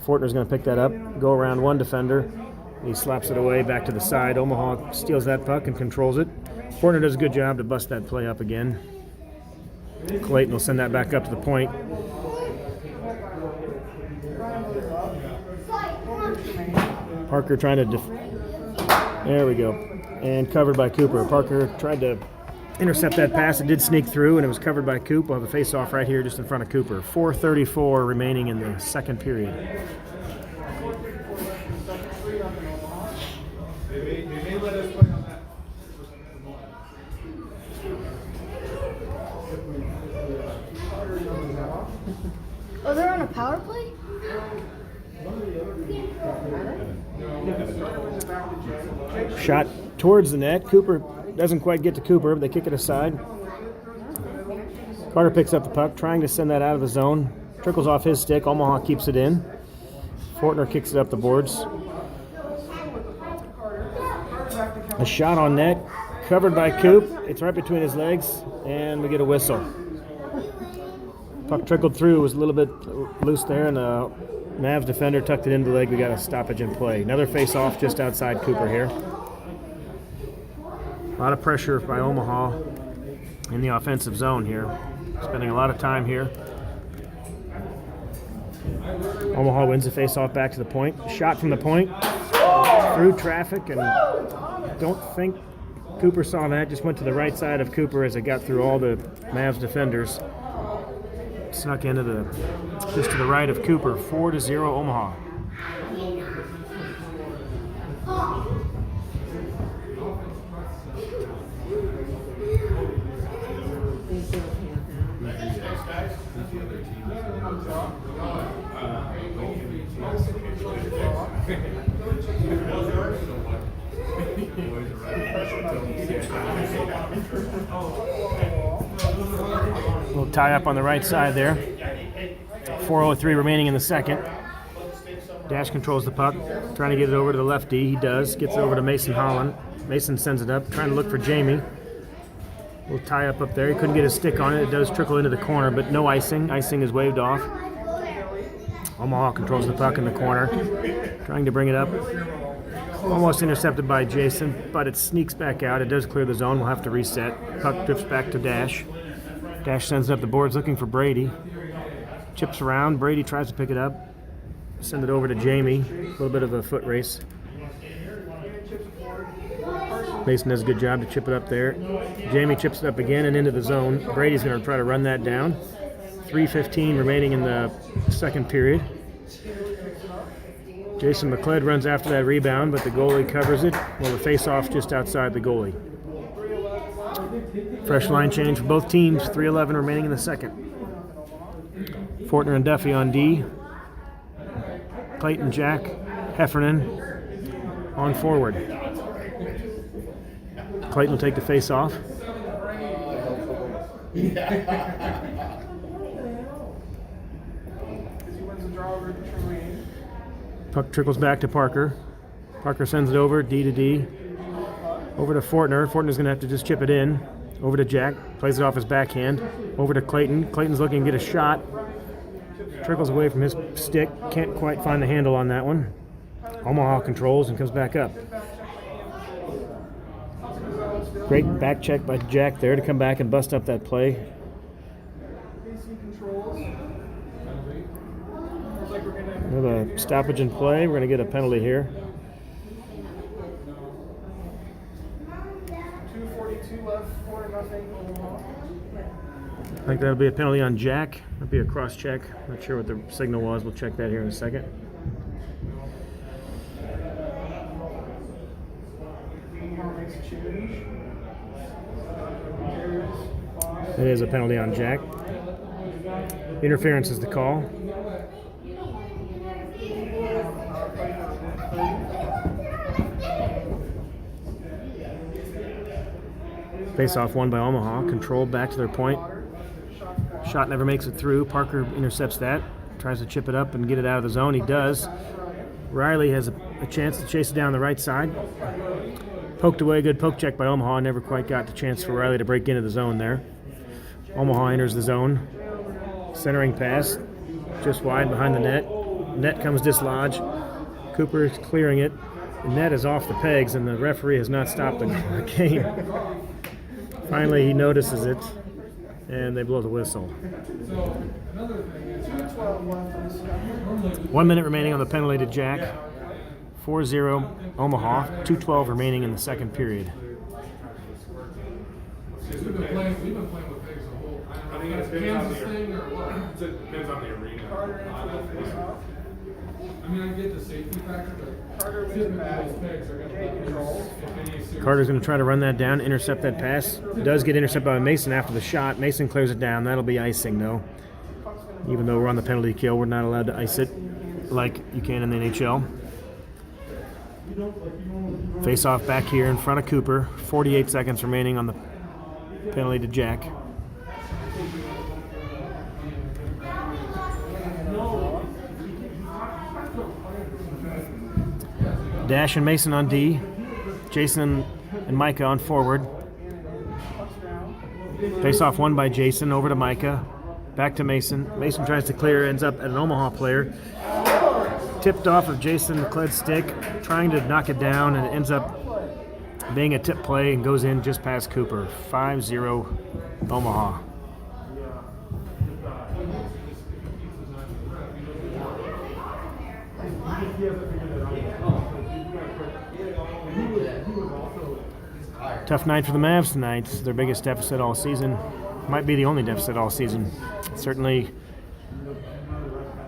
F: Fortner's going to pick that up, go around one defender. He slaps it away back to the side. Omaha steals that puck and controls it. Fortner does a good job to bust that play up again. Clayton will send that back up to the point. Parker trying to there we go. And covered by Cooper. Parker tried to intercept that pass. It did sneak through, and it was covered by Coop. We'll have a face-off right here just in front of Cooper. 4:34 remaining in the second period.
B: Oh, they're on a power play?
F: Shot towards the net. Cooper doesn't quite get to Cooper, but they kick it aside. Carter picks up the puck, trying to send that out of the zone. Trickles off his stick. Omaha keeps it in. Fortner kicks it up the boards. A shot on net, covered by Coop. It's right between his legs, and we get a whistle. Puck trickled through, was a little bit loose there, and the Mavs defender tucked it into the leg. We got a stoppage in play. Another face-off just outside Cooper here. A lot of pressure by Omaha in the offensive zone here. Spending a lot of time here. Omaha wins the face-off back to the point. Shot from the point. Through traffic, and don't think Cooper saw that. Just went to the right side of Cooper as it got through all the Mavs defenders. Snuck into just to the right of Cooper. 4-0 Omaha. Little tie up on the right side there. 4:03 remaining in the second. Dash controls the puck, trying to get it over to the lefty. He does. Gets it over to Mason Holland. Mason sends it up, trying to look for Jamie. Little tie up there. He couldn't get his stick on it. It does trickle into the corner, but no icing. Icing is waved off. Omaha controls the puck in the corner, trying to bring it up. Almost intercepted by Jason, but it sneaks back out. It does clear the zone. We'll have to reset. Puck drifts back to Dash. Dash sends it up the boards looking for Brady. Chips around. Brady tries to pick it up. Send it over to Jamie. A little bit of a foot race. Mason does a good job to chip it up there. Jamie chips it up again and into the zone. Brady's going to try to run that down. 3:15 remaining in the second period. Jason McLeod runs after that rebound, but the goalie covers it. Well, the face-off just outside the goalie. Fresh line change for both teams. 3:11 remaining in the second. Fortner and Duffy on D. Clayton, Jack, Heffernan on forward. Clayton will take the face-off. Puck trickles back to Parker. Parker sends it over, D to D. Over to Fortner. Fortner's going to have to just chip it in. Over to Jack. Plays it off his backhand. Over to Clayton. Clayton's looking to get a shot. Trickles away from his stick. Can't quite find the handle on that one. Omaha controls and comes back up. Great back check by Jack there to come back and bust up that play. We have a stoppage in play. We're going to get a penalty here.
E: 2:42 left, 4-0.
F: I think that'll be a penalty on Jack. That'll be a cross check. Not sure what the signal was. We'll check that here in a second. It is a penalty on Jack. Interference is the call. Face-off won by Omaha. Control back to their point. Shot never makes it through. Parker intercepts that. Tries to chip it up and get it out of the zone. He does. Riley has a chance to chase it down the right side. Poked away. Good poke check by Omaha. Never quite got the chance for Riley to break into the zone there. Omaha enters the zone. Centering pass. Just wide behind the net. Net comes dislodged. Cooper is clearing it. The net is off the pegs, and the referee has not stopped the game. Finally, he notices it, and they blow the whistle. 1 minute remaining on the penalty to Jack. 4-0 Omaha. 2:12 remaining in the second period.
E: We've been playing with pigs the whole. I think it's Kansas thing or what? It depends on the arena. I mean, I get the safety factor, but typically those pigs are going to.
F: Carter's going to try to run that down, intercept that pass. Does get intercepted by Mason after the shot. Mason clears it down. That'll be icing, though. Even though we're on the penalty kill, we're not allowed to ice it like you can in the NHL. Face off back here in front of Cooper. 48 seconds remaining on the penalty to Jack. Dash and Mason on D. Jason and Micah on forward. Face off won by Jason. Over to Micah. Back to Mason. Mason tries to clear. Ends up at an Omaha player. Tipped off of Jason McLeod's stick. Trying to knock it down, and it ends up being a tip play and goes in just past Cooper. 5-0 Omaha. Tough night for the Mavs tonight. Their biggest deficit all season. Might be the only deficit all season. Certainly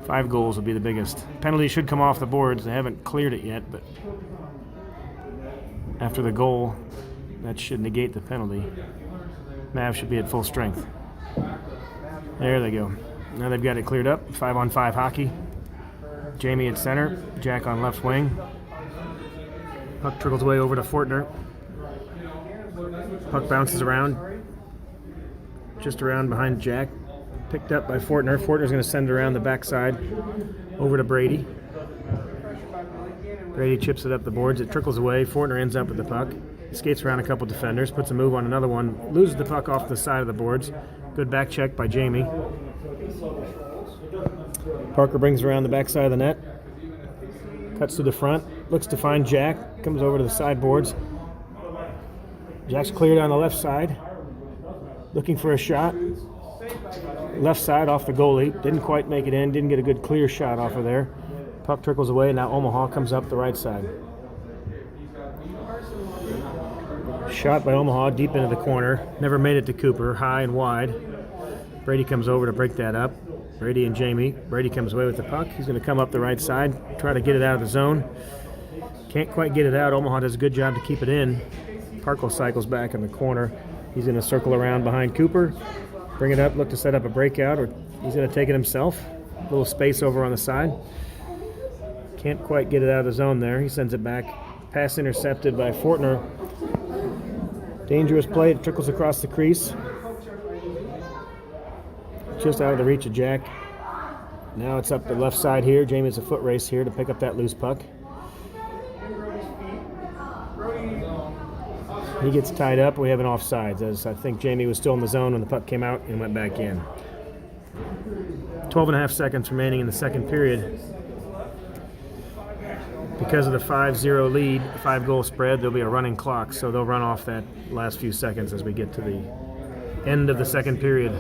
F: 5 goals would be the biggest. Penalty should come off the boards. They haven't cleared it yet, but after the goal, that should negate the penalty. Mavs should be at full strength. There they go. Now they've got it cleared up. 5-on-5 hockey. Jamie at center. Jack on left wing. Puck trickles away over to Fortner. Puck bounces around. Just around behind Jack. Picked up by Fortner. Fortner's going to send it around the backside over to Brady. Brady chips it up the boards. It trickles away. Fortner ends up with the puck. Skates around a couple defenders. Puts a move on another one. Loses the puck off the side of the boards. Good back check by Jamie. Parker brings it around the backside of the net. Cuts to the front. Looks to find Jack. Comes over to the sideboards. Jack's cleared on the left side. Looking for a shot. Left side off the goalie. Didn't quite make it in. Didn't get a good clear shot off of there. Puck trickles away. Now Omaha comes up the right side. Shot by Omaha deep into the corner. Never made it to Cooper. High and wide. Brady comes over to break that up. Brady and Jamie. Brady comes away with the puck. He's going to come up the right side. Try to get it out of the zone. Can't quite get it out. Omaha does a good job to keep it in. Parkle cycles back in the corner. He's going to circle around behind Cooper. Bring it up. Look to set up a breakout. Or he's going to take it himself. A little space over on the side. Can't quite get it out of the zone there. He sends it back. Pass intercepted by Fortner. Dangerous play. It trickles across the crease. Just out of the reach of Jack. Now it's up the left side here. Jamie's a foot race here to pick up that loose puck. He gets tied up. We have an offsides, as I think Jamie was still in the zone when the puck came out and went back in. 12 and a half seconds remaining in the second period. Because of the 5-0 lead, 5-goal spread, there'll be a running clock, so they'll run off that last few seconds as we get to the end of the second period.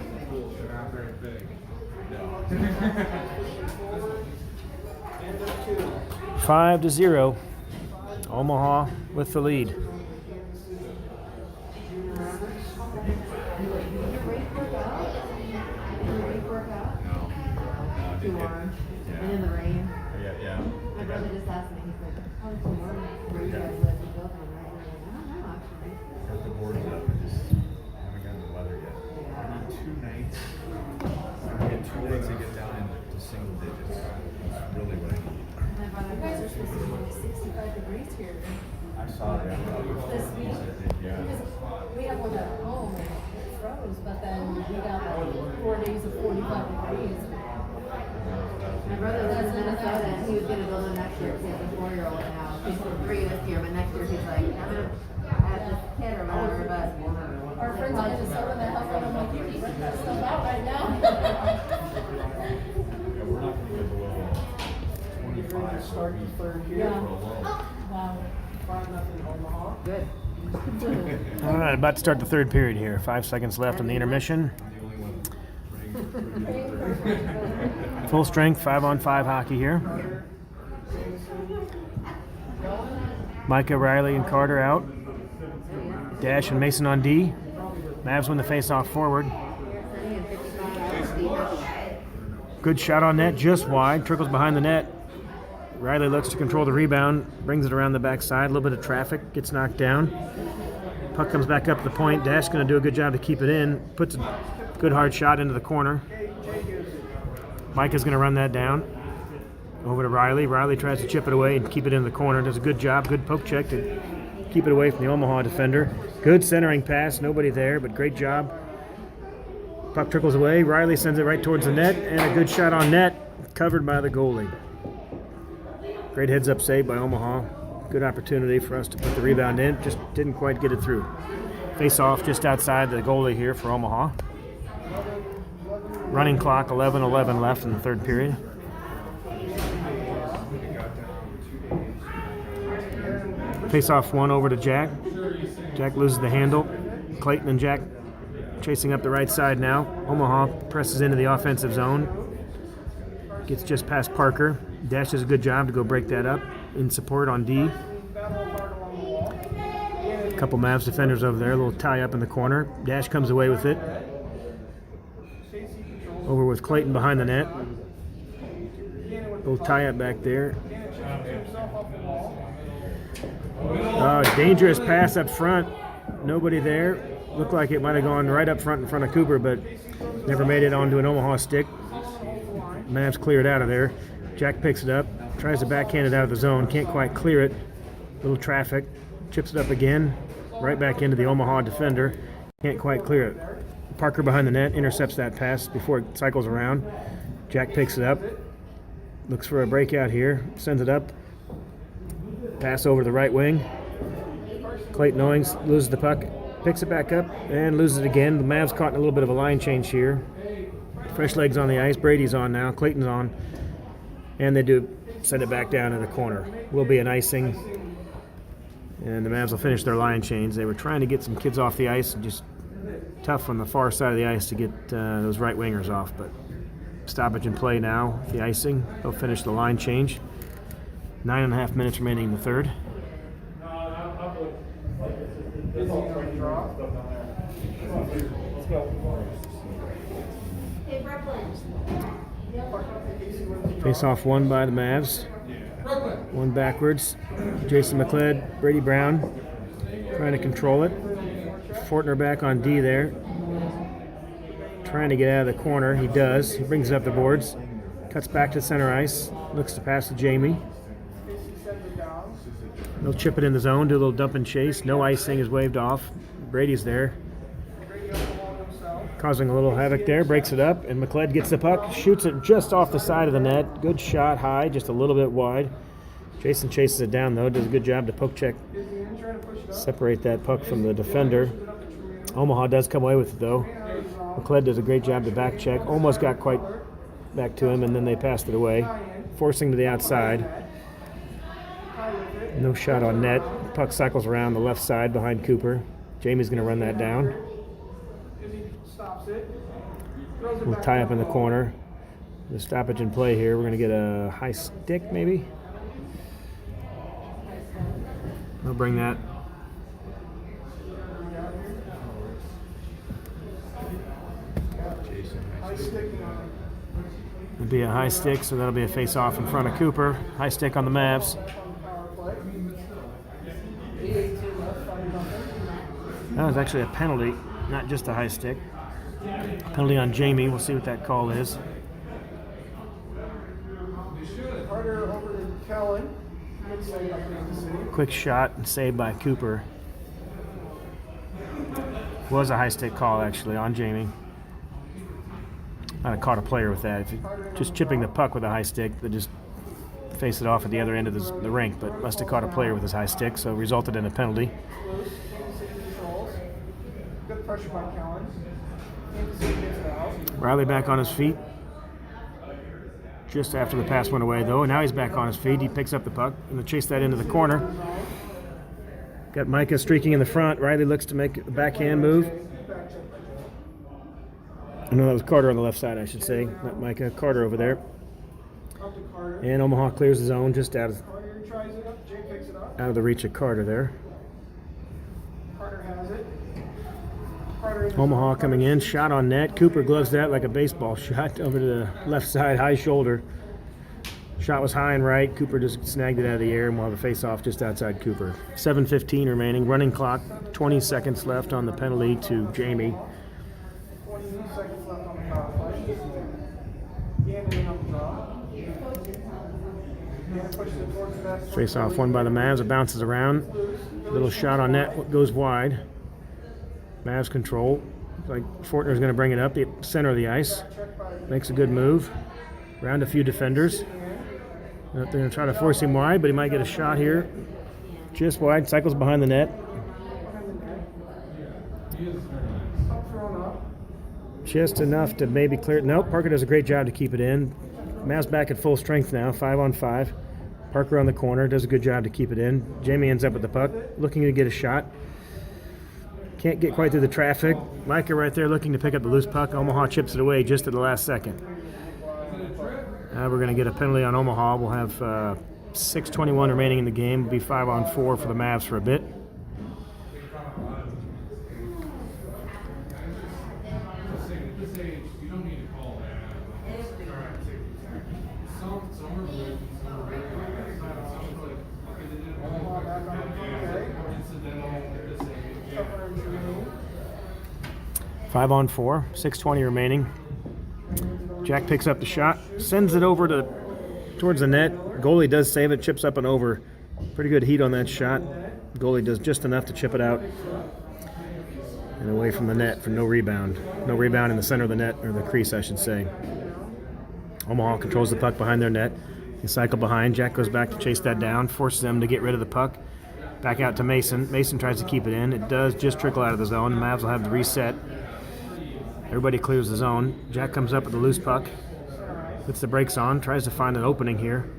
F: 5-0. Omaha with the lead.
C: Too warm. And in the rain.
G: Yeah.
C: My brother just asked me, he's like, oh, too warm. Where you guys live? You built one, right? And I'm like, I don't know, actually.
G: Got the boards up. I just haven't gotten the weather yet. I need 2 nights. I get 2 nights to get down into single digits. That's really what I need.
C: My brother, you guys are supposed to be like 65 degrees here.
G: I saw that.
C: This week?
G: Yeah.
C: We have one at home and it froze, but then we got like 4 days of 45 degrees. My brother lives in Minnesota and he was going to build one next year because he has a 4-year-old now. He's 3 this year, but next year he's like, I'm going to have this kid or whatever, but our friends in Minnesota, they're helping him like, you can rip that stuff out right now.
G: Yeah, we're not going to get below 25.
A: Start the third here.
C: Yeah.
A: Wow. 5-0 Omaha.
C: Good.
F: All right, about to start the third period here. 5 seconds left in the intermission. Full strength 5-on-5 hockey here. Micah, Riley, and Carter out. Dash and Mason on D. Mavs win the face-off forward. Good shot on net, just wide. Trickles behind the net. Riley looks to control the rebound, brings it around the backside. A little bit of traffic, gets knocked down. Puck comes back up the point. Dash going to do a good job to keep it in. Puts a good hard shot into the corner. Micah's going to run that down. Over to Riley. Riley tries to chip it away and keep it in the corner. Does a good job, good poke check to keep it away from the Omaha defender. Good centering pass, nobody there, but great job. Puck trickles away. Riley sends it right towards the net, and a good shot on net, covered by the goalie. Great heads-up save by Omaha. Good opportunity for us to put the rebound in. Just didn't quite get it through. Face-off just outside the goalie here for Omaha. Running clock, 11:11 left in the third period. Face-off one over to Jack. Jack loses the handle. Clayton and Jack chasing up the right side now. Omaha presses into the offensive zone. Gets just past Parker. Dash does a good job to go break that up in support on D. A couple Mavs defenders over there. A little tie up in the corner. Dash comes away with it. Over with Clayton behind the net. Little tie up back there. Dangerous pass up front. Nobody there. Looked like it might have gone right up front in front of Cooper, but never made it onto an Omaha stick. Mavs cleared out of there. Jack picks it up, tries to backhand it out of the zone, can't quite clear it. Little traffic, chips it up again, right back into the Omaha defender. Can't quite clear it. Parker behind the net intercepts that pass before it cycles around. Jack picks it up, looks for a breakout here, sends it up. Pass over to the right wing. Clayton Owings loses the puck, picks it back up, and loses it again. The Mavs caught in a little bit of a line change here. Fresh legs on the ice. Brady's on now. Clayton's on. And they do send it back down to the corner. Will be an icing. And the Mavs will finish their line change. They were trying to get some kids off the ice, and just tough on the far side of the ice to get those right wingers off. But stoppage in play now. The icing. They'll finish the line change. 9.5 minutes remaining in the third. Face off one by the Mavs. One backwards. Jason McLeod, Brady Brown trying to control it. Fortner back on D there. Trying to get out of the corner. He does. He brings it up the boards. Cuts back to center ice. Looks to pass to Jamie. They'll chip it in the zone, do a little dump and chase. No icing is waved off. Brady's there. Causing a little havoc there. Breaks it up, and McLeod gets the puck. Shoots it just off the side of the net. Good shot high, just a little bit wide. Jason chases it down, though. Does a good job to poke check. Separate that puck from the defender. Omaha does come away with it, though. McLeod does a great job to back check. Almost got quite back to him, and then they passed it away. Forcing to the outside. No shot on net. Puck cycles around the left side behind Cooper. Jamie's going to run that down. We'll tie up in the corner. The stoppage in play here. We're going to get a high stick, maybe. I'll bring that. It'll be a high stick, so that'll be a face-off in front of Cooper. High stick on the Mavs. That was actually a penalty, not just a high stick. Penalty on Jamie. We'll see what that call is. Quick shot and saved by Cooper. Was a high stick call actually on Jamie. I'd have caught a player with that. If you just chipping the puck with a high stick, they just face it off at the other end of the rink, but must have caught a player with his high stick, so resulted in a penalty.
E: Good pressure by Kellen.
F: Riley back on his feet. Just after the pass went away, though, and now he's back on his feet. He picks up the puck and chase that into the corner. Got Micah streaking in the front. Riley looks to make a backhand move. No, that was Carter on the left side, I should say. Not Micah. Carter over there. And Omaha clears the zone just out of the reach of Carter there. Omaha coming in, shot on net. Cooper gloves that like a baseball shot over to the left side, high shoulder. Shot was high and right. Cooper just snagged it out of the air, and we'll have a face-off just outside Cooper. 7:15 remaining. Running clock. 20 seconds left on the penalty to Jamie.
E: 20 seconds left on the power play.
F: Face-off won by the Mavs. It bounces around. Little shot on net goes wide. Mavs control. Like Fortner's going to bring it up the center of the ice. Makes a good move. Around a few defenders. They're going to try to force him wide, but he might get a shot here. Just wide. Cycles behind the net. Just enough to maybe clear it. Nope, Parker does a great job to keep it in. Mavs back at full strength now, 5-on-5. Parker on the corner, does a good job to keep it in. Jamie ends up with the puck, looking to get a shot. Can't get quite through the traffic. Micah right there looking to pick up the loose puck. Omaha chips it away just at the last second. We're going to get a penalty on Omaha. We'll have 6:21 remaining in the game. It'll be 5-on-4 for the Mavs for a bit. Five on 4, 6:20 remaining. Jack picks up the shot, sends it over towards the net. Goalie does save it, chips up and over. Pretty good heat on that shot. Goalie does just enough to chip it out and away from the net for no rebound. No rebound in the center of the net, or the crease, I should say. Omaha controls the puck behind their net. They cycle behind. Jack goes back to chase that down, forces them to get rid of the puck. Back out to Mason. Mason tries to keep it in. It does just trickle out of the zone. The Mavs will have the reset. Everybody clears the zone. Jack comes up with the loose puck. Puts the brakes on. Tries to find an opening here.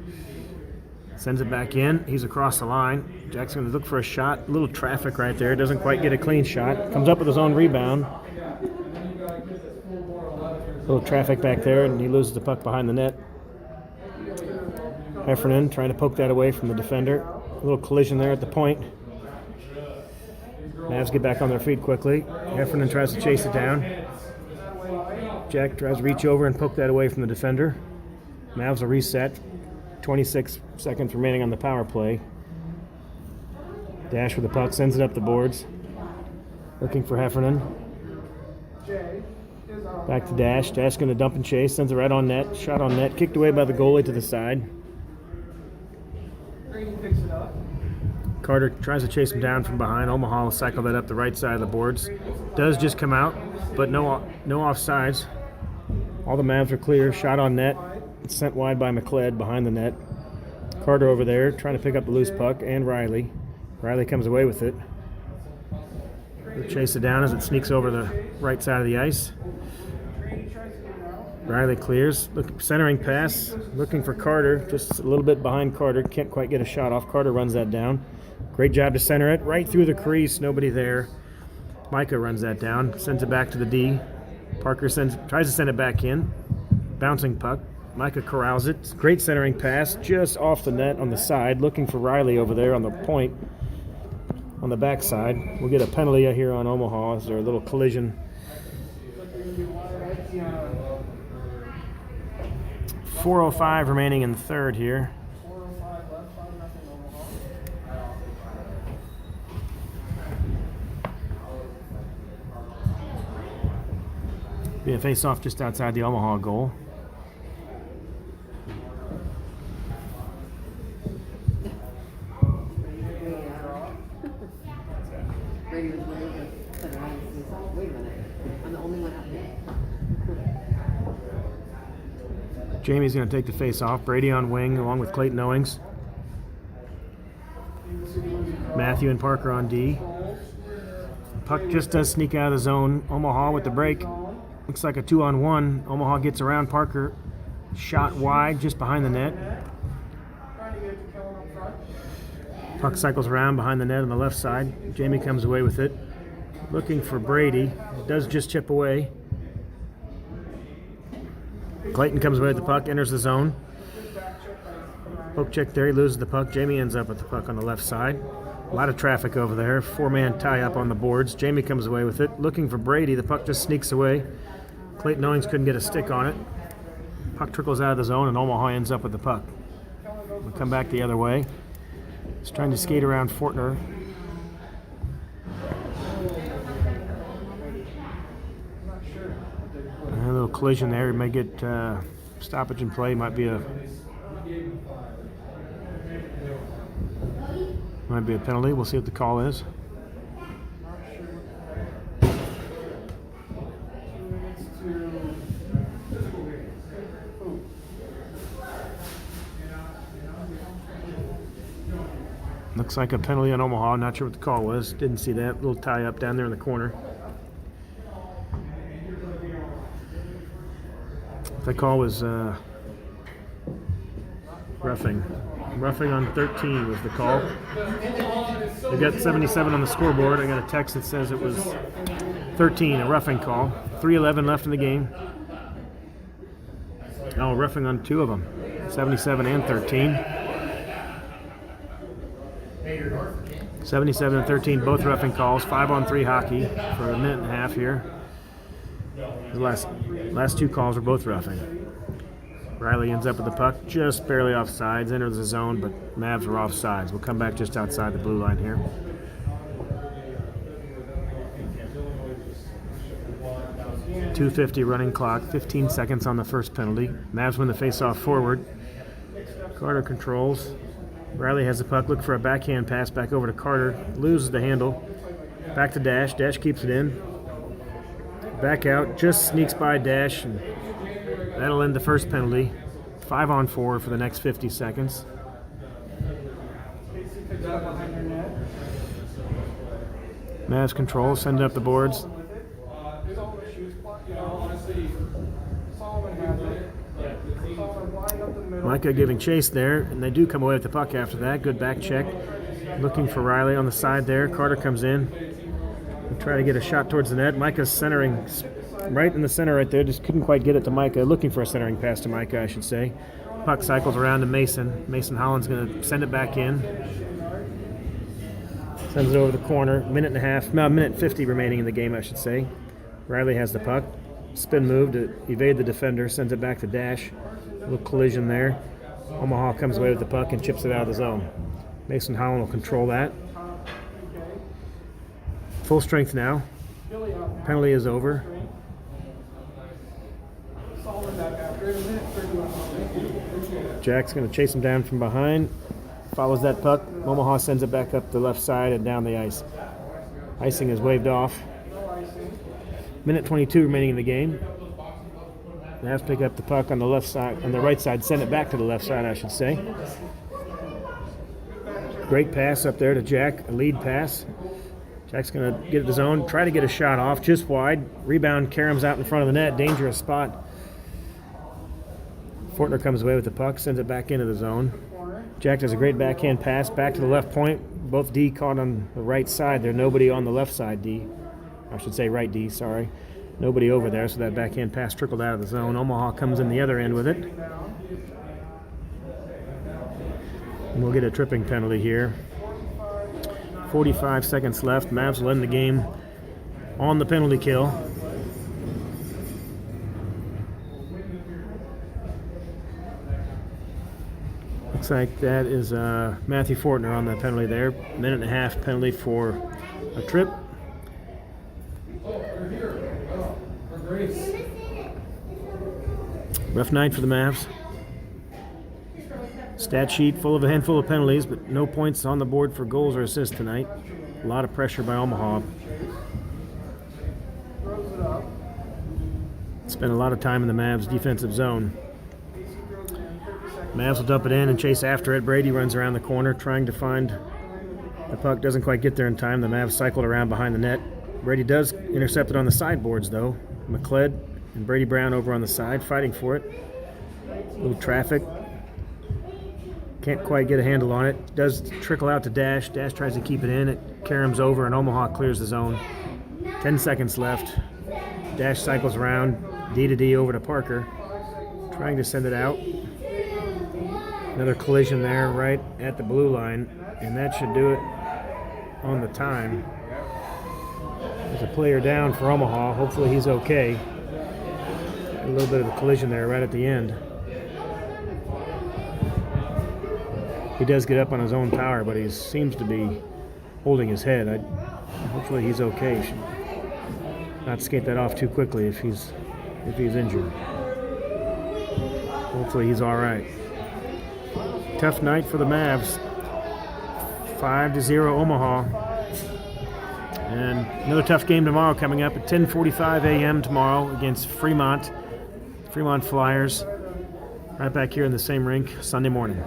F: Sends it back in. He's across the line. Jack's going to look for a shot. A little traffic right there. Doesn't quite get a clean shot. Comes up with his own rebound. A little traffic back there, and he loses the puck behind the net. Heffernan trying to poke that away from the defender. A little collision there at the point. Mavs get back on their feet quickly. Heffernan tries to chase it down. Jack tries to reach over and poke that away from the defender. Mavs will reset. 26 seconds remaining on the power play. Dash with the puck, sends it up the boards. Looking for Heffernan. Back to Dash. Dash going to dump and chase. Sends it right on net. Shot on net. Kicked away by the goalie to the side. Carter tries to chase him down from behind. Omaha will cycle that up the right side of the boards. Does just come out, but no offsides. All the Mavs are clear. Shot on net. It's sent wide by McLeod behind the net. Carter over there trying to pick up the loose puck, and Riley. Riley comes away with it. He'll chase it down as it sneaks over the right side of the ice. Riley clears. Centering pass. Looking for Carter. Just a little bit behind Carter. Can't quite get a shot off. Carter runs that down. Great job to center it. Right through the crease. Nobody there. Micah runs that down. Sends it back to the D. Parker tries to send it back in. Bouncing puck. Micah corrals it. Great centering pass. Just off the net on the side. Looking for Riley over there on the point. On the backside. We'll get a penalty here on Omaha. Is there a little collision? 4:05 remaining in the third here. Be a face-off just outside the Omaha goal.
C: Brady was looking to turn around and he's like, wait a minute, I'm the only one out here.
F: Jamie's going to take the face-off. Brady on wing along with Clayton Owings. Matthew and Parker on D. Puck just does sneak out of the zone. Omaha with the break. Looks like a 2-on-1. Omaha gets around Parker. Shot wide just behind the net. Puck cycles around behind the net on the left side. Jamie comes away with it. Looking for Brady. It does just chip away. Clayton comes away with the puck, enters the zone. Poke check there, he loses the puck. Jamie ends up with the puck on the left side. A lot of traffic over there. Four-man tie-up on the boards. Jamie comes away with it. Looking for Brady. The puck just sneaks away. Clayton Owings couldn't get a stick on it. Puck trickles out of the zone, and Omaha ends up with the puck. We'll come back the other way. He's trying to skate around Fortner. A little collision there. He may get stoppage in play. Might be a penalty. We'll see what the call is. Looks like a penalty on Omaha. Not sure what the call was. Didn't see that. Little tie up down there in the corner. The call was roughing. Roughing on 13 was the call. They got 77 on the scoreboard. I got a text that says it was 13, a roughing call. 3:11 left in the game. Oh, roughing on two of them, 77 and 13. 77 and 13, both roughing calls. 5-on-3 hockey for a minute and a half here. The last two calls were both roughing. Riley ends up with the puck, just barely offsides, enters the zone, but Mavs are offsides. We'll come back just outside the blue line here. .250 running clock, 15 seconds on the first penalty. Mavs win the face-off forward. Carter controls. Riley has the puck, look for a backhand pass back over to Carter, loses the handle. Back to Dash, Dash keeps it in. Back out, just sneaks by Dash, and that'll end the first penalty. 5-on-4 for the next 50 seconds. Mavs control, send it up the boards. Micah giving chase there, and they do come away with the puck after that. Good back check. Looking for Riley on the side there. Carter comes in. Try to get a shot towards the net. Micah's centering right in the center right there. Just couldn't quite get it to Micah. Looking for a centering pass to Micah, I should say. Puck cycles around to Mason. Mason Holland's going to send it back in. Sends it over the corner. Minute 50 remaining in the game, I should say. Riley has the puck. Spin move to evade the defender. Sends it back to Dash. A little collision there. Omaha comes away with the puck and chips it out of the zone. Mason Holland will control that. Full strength now. Penalty is over. Jack's going to chase him down from behind. Follows that puck. Omaha sends it back up the left side and down the ice. Icing is waved off. Minute 22 remaining in the game. They have to pick up the puck on the left side, on the right side, send it back to the left side, I should say. Great pass up there to Jack, a lead pass. Jack's going to get it to zone, try to get a shot off, just wide. Rebound, Karam's out in front of the net, dangerous spot. Fortner comes away with the puck, sends it back into the zone. Jack does a great backhand pass back to the left point. Both D caught on the right side. There's nobody on the left side, D. I should say right D, sorry. Nobody over there, so that backhand pass trickled out of the zone. Omaha comes in the other end with it. And we'll get a tripping penalty here. 45 seconds left. Mavs will end the game on the penalty kill. Looks like that is Matthew Fortner on the penalty there. Minute and a half penalty for a trip. Rough night for the Mavs. Stat sheet full of a handful of penalties, but no points on the board for goals or assists tonight. A lot of pressure by Omaha. Spent a lot of time in the Mavs defensive zone. Mavs will dump it in and chase after it. Brady runs around the corner trying to find the puck. Doesn't quite get there in time. The Mavs cycled around behind the net. Brady does intercept it on the sideboards though. McLeod and Brady Brown over on the side fighting for it. A little traffic. Can't quite get a handle on it. Does trickle out to Dash. Dash tries to keep it in. It caroms over and Omaha clears the zone. 10 seconds left. Dash cycles around. D to D over to Parker. Trying to send it out. Another collision there right at the blue line. And that should do it on the time. There's a player down for Omaha. Hopefully he's okay. A little bit of a collision there right at the end. He does get up on his own power, but he seems to be holding his head. Hopefully he's okay. Should not skate that off too quickly if he's injured. Hopefully he's all right. Tough night for the Mavs. 5-0 Omaha. And another tough game tomorrow coming up at 10:45 a.m. tomorrow against Fremont Flyers. Right back here in the same rink Sunday morning.